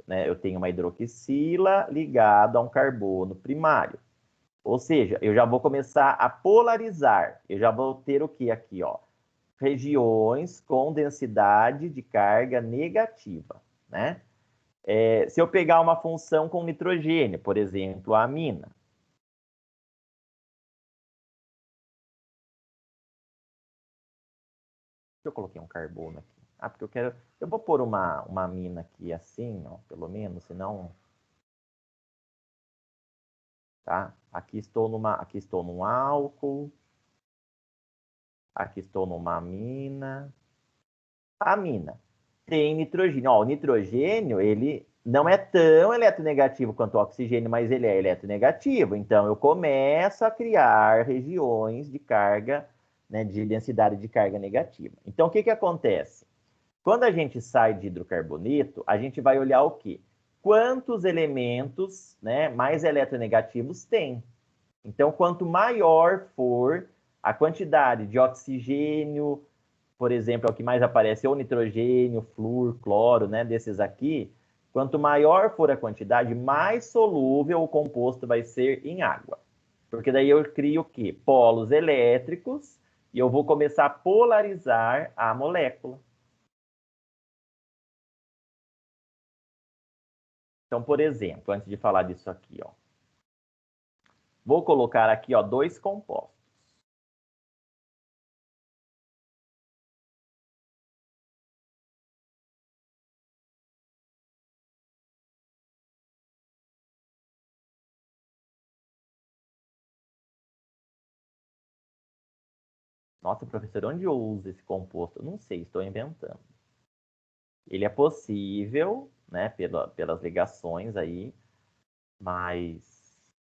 né, eu tenho uma hidroxila ligada a um carbono primário. Ou seja, eu já vou começar a polarizar. Eu já vou ter o que aqui, ó? Regiões com densidade de carga negativa, né? Se eu pegar uma função com nitrogênio, por exemplo, a amina. Eu coloquei um carbono aqui. Porque eu vou pôr uma amina aqui assim, ó, pelo menos, senão... Tá? Aqui estou num álcool. Aqui estou numa amina. A amina tem nitrogênio. Ó, o nitrogênio, ele não é tão eletronegativo quanto o oxigênio, mas ele é eletronegativo. Então, eu começo a criar regiões de carga, né, de densidade de carga negativa. Então, o que acontece? Quando a gente sai de hidrocarboneto, a gente vai olhar o quê? Quantos elementos, né, mais eletronegativos tem. Então, quanto maior for a quantidade de oxigênio, por exemplo, é o que mais aparece, ou nitrogênio, flúor, cloro, né, desses aqui, quanto maior for a quantidade, mais solúvel o composto vai ser em água. Porque daí eu crio o quê? Polos elétricos, e eu vou começar a polarizar a molécula. Então, por exemplo, antes de falar disso aqui, ó, vou colocar aqui, ó, 2 compostos. Nossa, professor, onde eu uso esse composto? Eu não sei, estou inventando. Ele é possível, né, pelas ligações aí, mas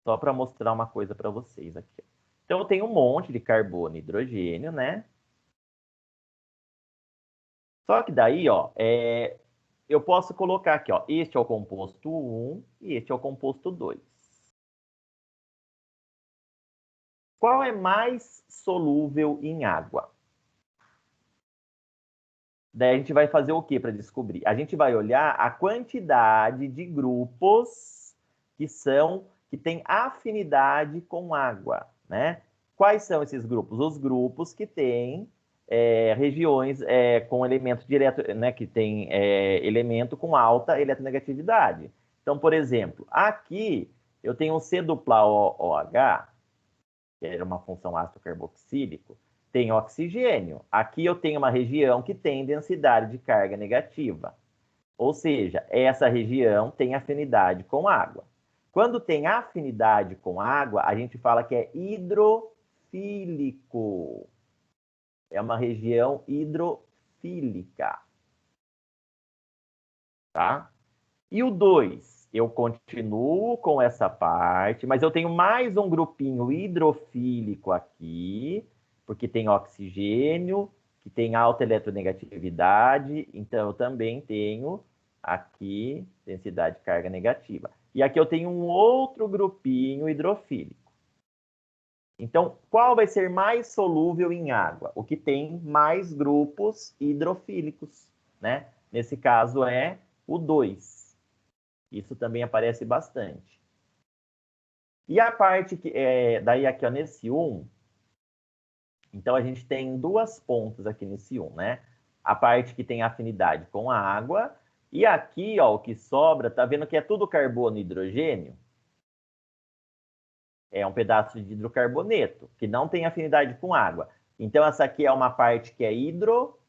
só para mostrar uma coisa para vocês aqui. Então, eu tenho um monte de carbono e hidrogênio, né? Só que daí, ó, eu posso colocar aqui, ó, este é o composto 1 e este é o composto 2. Qual é mais solúvel em água? Daí a gente vai fazer o que para descobrir? A gente vai olhar a quantidade de grupos que têm afinidade com água, né? Quais são esses grupos? Os grupos que têm regiões com elemento direto, né? Que tem elemento com alta eletronegatividade. Então, por exemplo, aqui eu tenho um C dupla OH, que era uma função ácido carboxílico, tem oxigênio. Aqui eu tenho uma região que tem densidade de carga negativa. Ou seja, essa região tem afinidade com água. Quando tem afinidade com água, a gente fala que é hidrofílico. É uma região hidrofílica. Tá? E o 2, eu continuo com essa parte, mas eu tenho mais um grupinho hidrofílico aqui, porque tem oxigênio, que tem alta eletronegatividade, então eu também tenho aqui densidade de carga negativa. E aqui eu tenho um outro grupinho hidrofílico. Então, qual vai ser mais solúvel em água? O que tem mais grupos hidrofílicos, né? Nesse caso é o 2. Isso também aparece bastante. E a parte que daí aqui, ó, nesse 1, então a gente tem 2 pontos aqui nesse 1, né? A parte que tem afinidade com a água, e aqui, ó, o que sobra, tá vendo que é tudo carbono e hidrogênio? É um pedaço de hidrocarboneto, que não tem afinidade com água. Então, essa aqui é uma parte que é hidrofóbica,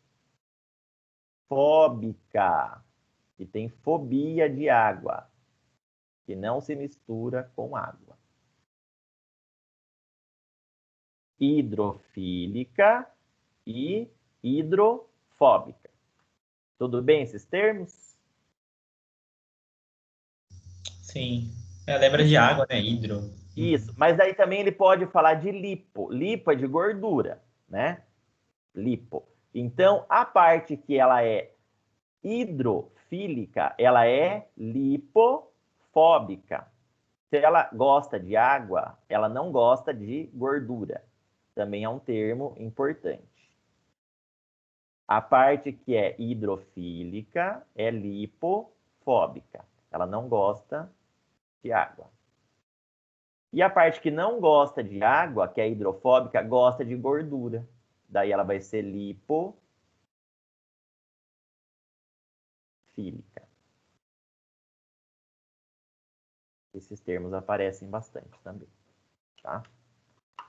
que tem fobia de água, que não se mistura com água. Hidrofílica e hidrofóbica. Tudo bem esses termos? Sim. Lembra de água, né? Hidro. Isso, mas daí também ele pode falar de lipo. Lipo é de gordura, né? Lipo. Então, a parte que ela é hidrofílica, ela é lipofóbica. Se ela gosta de água, ela não gosta de gordura. Também é um termo importante. A parte que é hidrofílica é lipofóbica. Ela não gosta de água. E a parte que não gosta de água, que é hidrofóbica, gosta de gordura. Daí ela vai ser lipofílica. Esses termos aparecem bastante também, tá?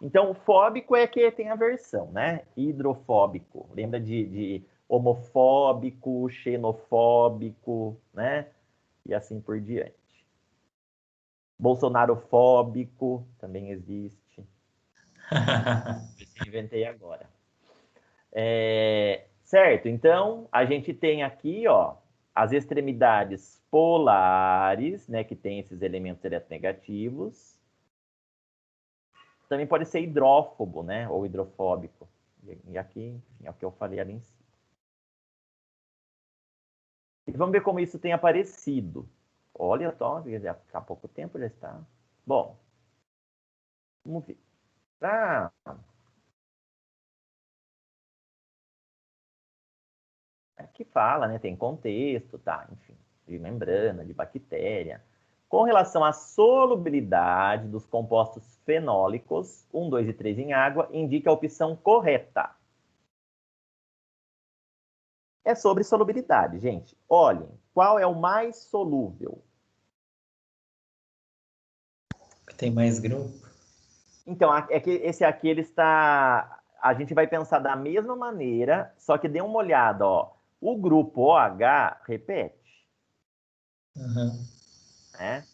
Então, o fóbico é que tem aversão, né? Hidrofóbico. Lembra de homofóbico, xenofóbico, né? E assim por diante. Bolsonarofóbico também existe. Inventei agora. Certo, então a gente tem aqui, ó, as extremidades polares, né, que tem esses elementos eletronegativos. Também pode ser hidrófobo, né, ou hidrofóbico. E aqui, enfim, é o que eu falei ali em cima. E vamos ver como isso tem aparecido. Olha só, há pouco tempo já está. Bom, vamos ver. Aqui fala, né? Tem contexto, tá? Enfim, de membrana, de bactéria. Com relação à solubilidade dos compostos fenólicos, 1, 2 e 3 em água, indica a opção correta. É sobre solubilidade, gente. Olhem, qual é o mais solúvel? Tem mais grupo? Então, é que esse aqui, ele está... A gente vai pensar da mesma maneira, só que dê uma olhada, ó. O grupo OH repete. Uhum. Né?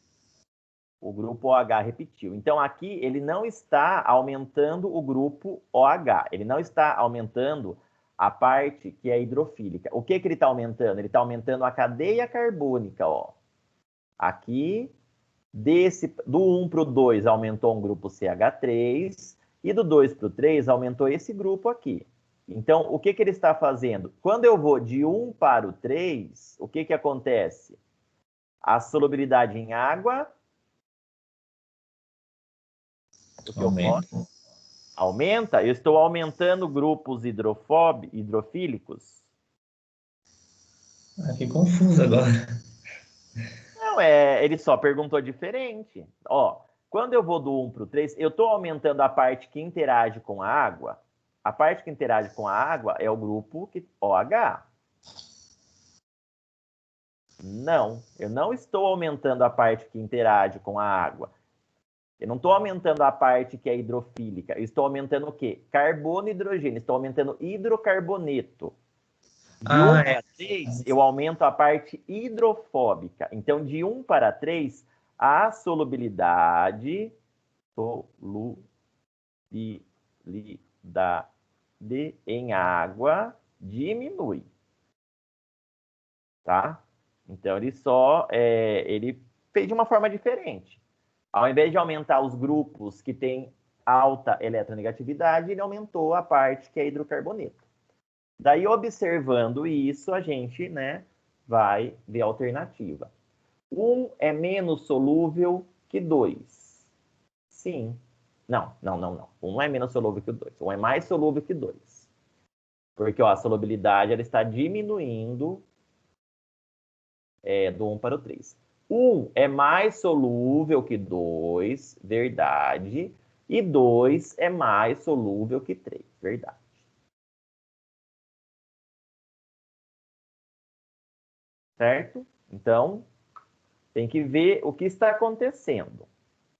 O grupo OH repetiu. Então, aqui, ele não está aumentando o grupo OH. Ele não está aumentando a parte que é hidrofílica. O que ele está aumentando? Ele está aumentando a cadeia carbônica, ó. Aqui, do 1 para o 2 aumentou um grupo CH3 e do 2 para o 3 aumentou esse grupo aqui. Então, o que ele está fazendo? Quando eu vou de 1 para o 3, o que acontece? A solubilidade em água... O que Aumenta. eu posso? Aumenta? Eu estou aumentando grupos hidrofílicos? Fiquei confuso agora. Não, ele só perguntou diferente. Ó, quando eu vou do 1 para o 3, eu estou aumentando a parte que interage com a água. A parte que interage com a água é o grupo OH. Não, eu não estou aumentando a parte que interage com a água. Eu não estou aumentando a parte que é hidrofílica. Eu estou aumentando o quê? Carbono e hidrogênio. Estou aumentando hidrocarboneto. De 1 para 3, eu aumento a parte hidrofóbica. Então, de 1 para 3, a solubilidade em água diminui. Tá? Então, ele fez de uma forma diferente. Ao invés de aumentar os grupos que têm alta eletronegatividade, ele aumentou a parte que é hidrocarboneto. Daí, observando isso, a gente, né, vai ver a alternativa. 1 é menos solúvel que 2. Sim. Não. 1 é menos solúvel que o 2. 1 é mais solúvel que 2. Porque, ó, a solubilidade ela está diminuindo do 1 para o 3. 1 é mais solúvel que 2, verdade. E 2 é mais solúvel que 3, verdade. Certo? Então, tem que ver o que está acontecendo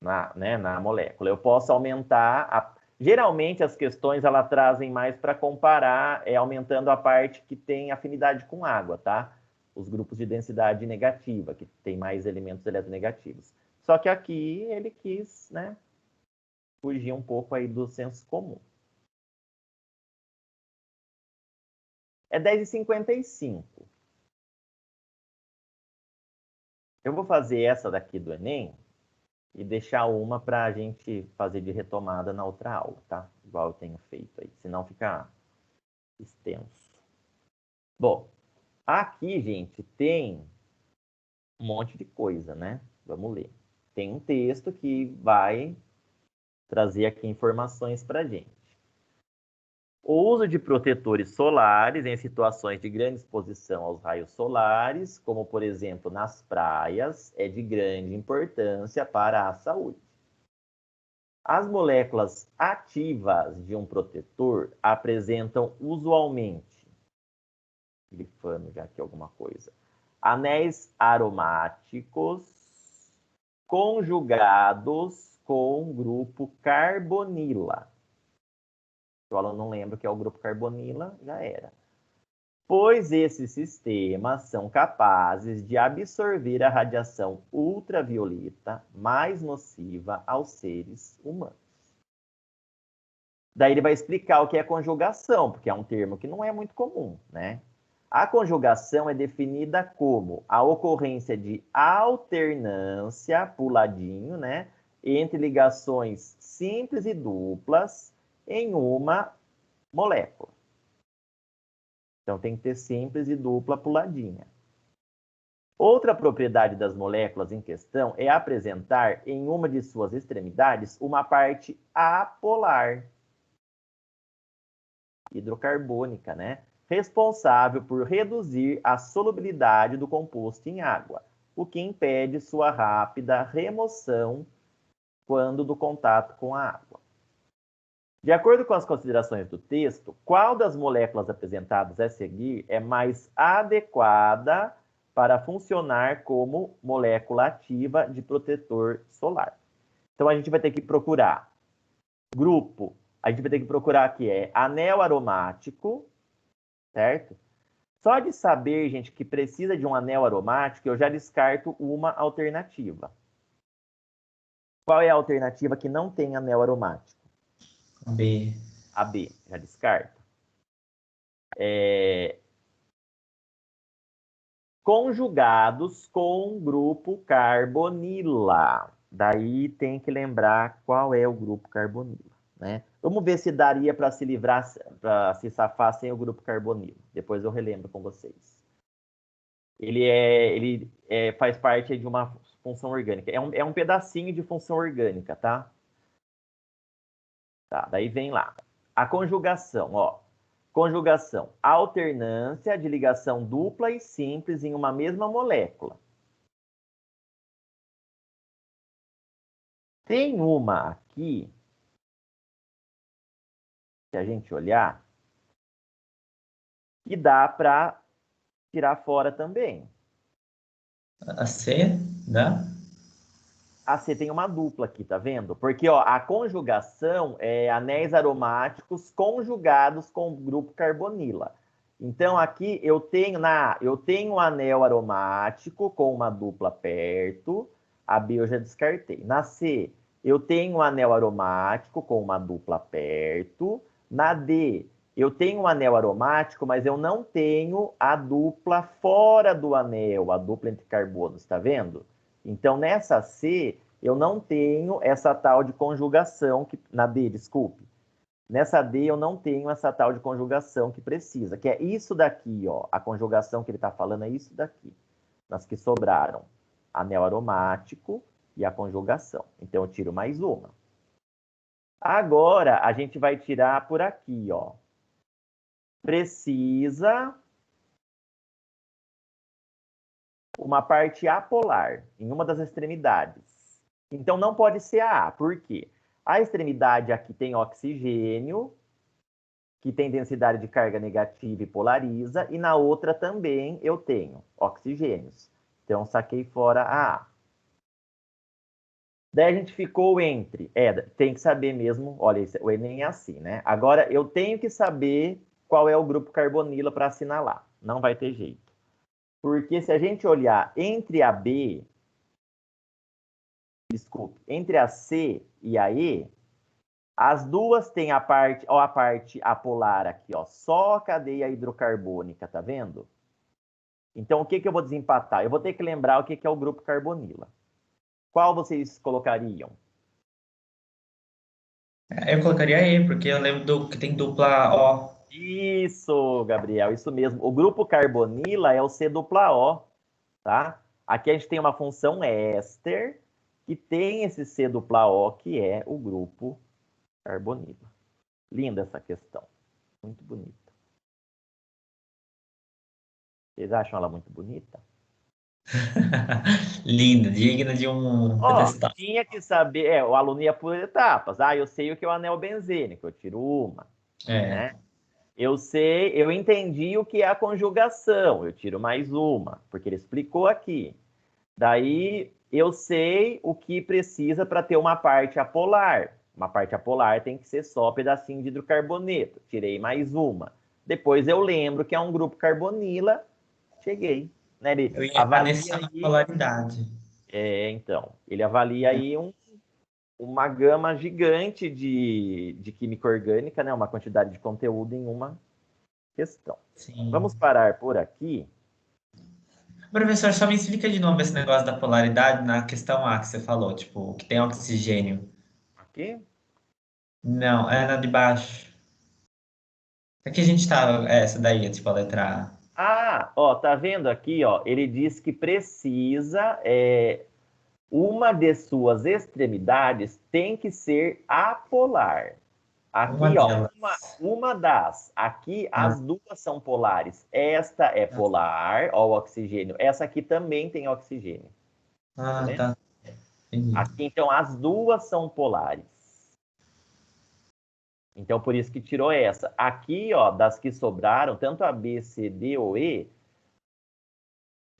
na molécula. Eu posso aumentar... Geralmente, as questões elas trazem mais para comparar, aumentando a parte que tem afinidade com água, tá? Os grupos de densidade negativa, que tem mais elementos eletronegativos. Só que aqui ele quis, né, fugir um pouco aí do senso comum. É 10h55. Eu vou fazer essa daqui do Enem e deixar uma para a gente fazer de retomada na outra aula, tá? Igual eu tenho feito aí, senão fica extenso. Bom, aqui, gente, tem um monte de coisa, né? Vamos ler. Tem um texto que vai trazer aqui informações para a gente. O uso de protetores solares em situações de grande exposição aos raios solares, como, por exemplo, nas praias, é de grande importância para a saúde. As moléculas ativas de um protetor apresentam usualmente, grifando já aqui alguma coisa, anéis aromáticos conjugados com grupo carbonila. Se o aluno não lembra o que é o grupo carbonila, já era. Pois esses sistemas são capazes de absorver a radiação ultravioleta mais nociva aos seres humanos. Daí ele vai explicar o que é conjugação, porque é um termo que não é muito comum, né? A conjugação é definida como a ocorrência de alternância, puladinho, né, entre ligações simples e duplas em uma molécula. Então, tem que ter simples e dupla puladinha. Outra propriedade das moléculas em questão é apresentar em uma de suas extremidades uma parte apolar, hidrocarbônica, né? Responsável por reduzir a solubilidade do composto em água, o que impede sua rápida remoção quando do contato com a água. De acordo com as considerações do texto, qual das moléculas apresentadas a seguir é mais adequada para funcionar como molécula ativa de protetor solar? Então, a gente vai ter que procurar grupo, a gente vai ter que procurar aqui anel aromático, certo? Só de saber, gente, que precisa de um anel aromático, eu já descarto uma alternativa. Qual é a alternativa que não tem anel aromático? B. A B, já descarto. Conjugados com grupo carbonila. Daí tem que lembrar qual é o grupo carbonila, né? Vamos ver se daria para se livrar, para se safar sem o grupo carbonila. Depois eu relembro com vocês. Ele faz parte de uma função orgânica. É um pedacinho de função orgânica, tá? Tá, daí vem lá. A conjugação, ó. Conjugação, alternância de ligação dupla e simples em uma mesma molécula. Tem uma aqui, se a gente olhar, que dá para tirar fora também. A C, dá? A C tem uma dupla aqui, tá vendo? Porque ó, a conjugação é anéis aromáticos conjugados com o grupo carbonila. Então, aqui eu tenho um anel aromático com uma dupla perto. A B eu já descartei. Na C, eu tenho um anel aromático com uma dupla perto. Na D, eu tenho um anel aromático, mas eu não tenho a dupla fora do anel, a dupla entre carbonos, tá vendo? Então, nessa C, eu não tenho essa tal de conjugação, na D, desculpe. Nessa D, eu não tenho essa tal de conjugação que precisa, que é isso daqui, ó. A conjugação que ele está falando é isso daqui. Nas que sobraram. Anel aromático e a conjugação. Então, eu tiro mais uma. Agora, a gente vai tirar por aqui, ó. Precisa uma parte apolar em uma das extremidades. Então, não pode ser a A. Por quê? A extremidade aqui tem oxigênio, que tem densidade de carga negativa e polariza, e na outra também eu tenho oxigênios. Então, saquei fora a A. Daí a gente ficou entre... tem que saber mesmo... Olha, o Enem é assim, né? Agora, eu tenho que saber qual é o grupo carbonila para assinalar. Não vai ter jeito. Porque se a gente olhar entre a B, entre a C e a E, as duas têm a parte apolar aqui, ó, só a cadeia hidrocarbônica, tá vendo? Então, o que eu vou desempatar? Eu vou ter que lembrar o que é o grupo carbonila. Qual vocês colocariam? Eu colocaria E, porque eu lembro que tem dupla O. Isso, Gabriel, isso mesmo. O grupo carbonila é o C dupla O, tá? Aqui a gente tem uma função éster que tem esse C dupla O, que é o grupo carbonila. Linda essa questão. Muito bonita. Vocês acham ela muito bonita? Linda, digna de um pedestal. Tinha que saber, o aluno ia por etapas. Eu sei o que é o anel benzênico, eu tiro uma. Né? Eu entendi o que é a conjugação, eu tiro mais uma, porque ele explicou aqui. Daí eu sei o que precisa para ter uma parte apolar. Uma parte apolar tem que ser só pedacinho de hidrocarboneto. Tirei mais uma. Depois eu lembro que é um grupo carbonila. Cheguei. Né? Ele Eu ia avalia nessa aí. polaridade. Então, ele avalia aí uma gama gigante de química orgânica, né? Uma quantidade de conteúdo em uma questão. Sim. Vamos parar por aqui. Professor, só me explica de novo esse negócio da polaridade na questão A que você falou, tipo, que tem oxigênio. Aqui? Não, é na de baixo. Aqui a gente tá, essa daí, é tipo a letra A. Ó, tá vendo aqui, ó? Ele diz que precisa, uma de suas extremidades tem que ser apolar. Uma Aqui, ó, delas. uma das. Aqui Ah, as duas são polares. Esta é polar, ó, o oxigênio. Essa aqui também tem oxigênio. Tá vendo? tá. Entendi. Aqui, então, as duas são polares. Então, por isso que tirou essa. Aqui, ó, das que sobraram, tanto a B, C, D ou E.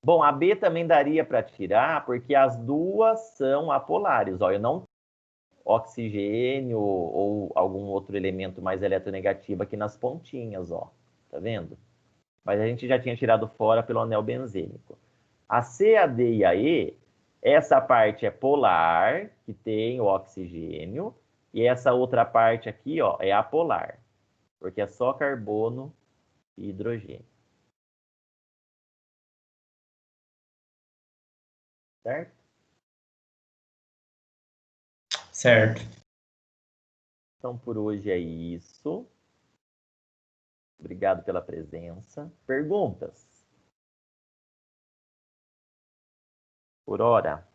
Bom, a B também daria para tirar, porque as duas são apolares. Ó, eu não oxigênio ou algum outro elemento mais eletronegativo aqui nas pontinhas, ó. Tá vendo? Mas a gente já tinha tirado fora pelo anel benzênico. A C, a D e a E, essa parte é polar, que tem o oxigênio, e essa outra parte aqui, ó, é apolar, porque é só carbono e hidrogênio. Certo? Certo. Então, por hoje é isso. Obrigado pela presença. Perguntas? Por hora?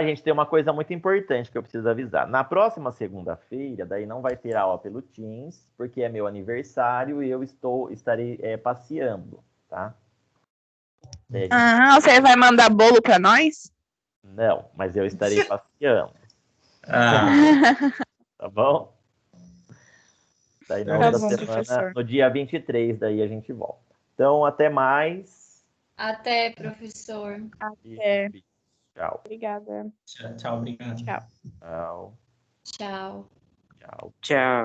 Gente, tem uma coisa muito importante que eu preciso avisar. Na próxima segunda-feira, daí não vai ter aula pelo Teams, porque é meu aniversário e eu estarei passeando, tá? Você vai mandar bolo para nós? Não, mas eu estarei passeando, Ah, tá bom? Daí na Tá outra bom, semana, professor. no dia 23, daí a gente volta. Então, até mais. Até, professor. Até. Tchau. Obrigada. tchau, obrigado. Tchau. Tchau. Tchau. Tchau. Tchau.